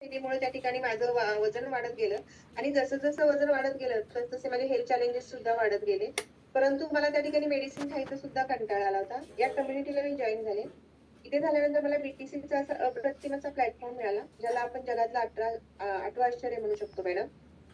शेतीमुळे त्या ठिकाणी माझं वजन वाढत गेलं आणि जसं-जसं वजन वाढत गेलं, तसतसे माझे हेल्थ चॅलेंजेस सुद्धा वाढत गेले. परंतु मला त्या ठिकाणी मेडिसिन खायचा सुद्धा कंटाळा आला होता. या कम्युनिटीला मी जॉइन झाले. इथे झाल्यानंतर मला BTCचा असा अप्रतिम असा प्लॅटफॉर्म मिळाला, ज्याला आपण जगातलं 8वं आश्चर्य म्हणू शकतो मॅडम.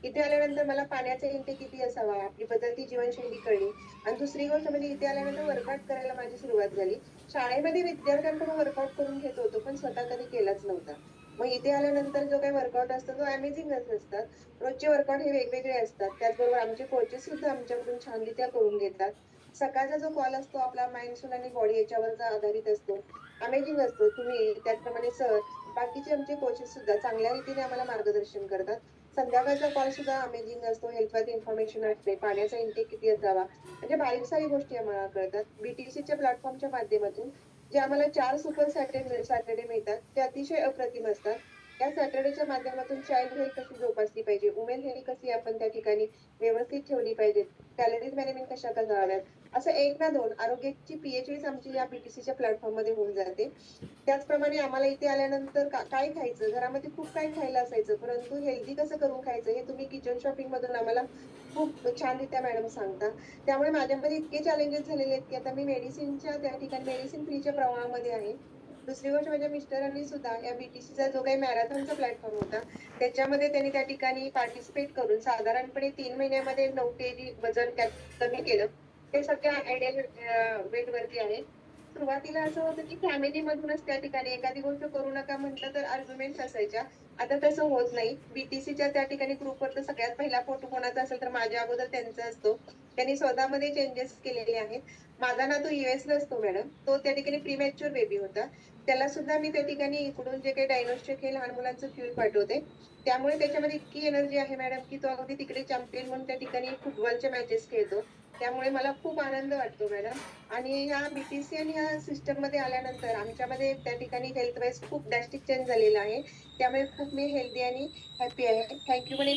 इथे आल्यानंतर मला पाण्याचा इंटेक किती असावा, आपली बदलती जीवनशैली कळली आणि दुसरी गोष्ट म्हणजे इथे आल्यानंतर वर्कआउट करायला माझी सुरुवात झाली. शाळेमध्ये विद्यार्थ्यांकडून वर्कआउट करून घेत होतो, पण स्वतः कधी केलाच नव्हता. मग इथे आल्यानंतर जो काही वर्कआउट असतो तो अमेझिंगच असतात. रोजचे वर्कआउट हे वेगवेगळे असतात. त्याचबरोबर आमचे कोचेस सुद्धा आमच्याकडून छानरित्या करून घेतात. सकाळचा जो कॉल असतो आपला माइंड, सोल आणि बॉडी याच्यावरचा आधारित असतो. अमेझिंग असतो. तुम्ही त्याचप्रमाणे सर, बाकीचे आमचे कोचेस सुद्धा चांगल्या रीतीने आम्हाला मार्गदर्शन करतात. संध्याकाळचा कॉल सुद्धा अमेझिंग असतो. हेल्थवरती इन्फॉर्मेशन असते. पाण्याचा इंटेक किती असावा, म्हणजे बारीक सारीक गोष्टी आम्हाला कळतात. BTCच्या प्लॅटफॉर्मच्या माध्यमातून जे आम्हाला 4 सुपर सॅटर्डे मिळतात, ते अतिशय अप्रतिम असतात. या सॅटर्डेच्या माध्यमातून चाइल्ड हेल्थ कशी जोपासली पाहिजे, वुमेन हेल्थ कशी आपण त्या ठिकाणी व्यवस्थित ठेवली पाहिजे, कॅलरीज मॅनेजमेंट कशा कराव्यात, असं 1 ना 2 आरोग्याची PHDs आमची या BTCच्या प्लॅटफॉर्ममध्ये होऊन जाते. त्याचप्रमाणे आम्हाला इथे आल्यानंतर काय खायचं? घरामध्ये खूप काही खायला असायचं, परंतु हेल्दी कसं करून खायचं हे तुम्ही किचन शॉपिंगमधून आम्हाला खूप छानरित्या मॅडम सांगता. त्यामुळे माझ्यामध्ये इतके चॅलेंजेस झालेले आहेत, की आता मी मेडिसिनच्या त्या ठिकाणी मेडिसिन फ्रीच्या प्रवाहामध्ये आहे. दुसरी गोष्ट माझ्या मिस्टरांनी सुद्धा या BTCचा जो काही मॅरेथॉनचा प्लॅटफॉर्म होता, त्याच्यामध्ये त्यांनी त्या ठिकाणी पार्टिसिपेट करून साधारणपणे 3 महिन्यामध्ये 9 केजी वजन कमी केलं. ते सध्या आयडियल वेटवरती आहे. सुरुवातीला असं होतं, की फॅमिलीमधूनच त्या ठिकाणी एखादी गोष्ट करू नका म्हटलं तर आर्ग्युमेंट्स असायच्या. आता तसं होत नाही. BTCच्या त्या ठिकाणी ग्रुपवर तर सगळ्यात पहिला फोटो कोणाचा असेल तर माझ्या अगोदर त्यांचा असतो. त्यांनी स्वतःमध्ये चेंजेस केलेले आहेत. माझा नातू USला असतो मॅडम. तो त्या ठिकाणी प्रीमॅच्युअर बेबी होता. त्याला सुद्धा मी त्या ठिकाणी इकडून जे काही डायनोसचेक हे लहान मुलांचं फ्यूल पाठवते. त्यामुळे त्याच्यामध्ये इतकी एनर्जी आहे मॅडम, की तो अगदी तिकडे चॅम्पियन म्हणून त्या ठिकाणी फुटबॉलच्या मॅचेस खेळतो. त्यामुळे मला खूप आनंद वाटतो मॅडम. आणि ह्या BTC आणि ह्या सिस्टममध्ये आल्यानंतर आमच्यामध्ये त्या ठिकाणी हेल्थ वाईज खूप ड्रास्टिक चेंज झालेला आहे. त्यामुळे खूप मी हेल्दी आणि हॅपी आहे. थँक यू म्हणे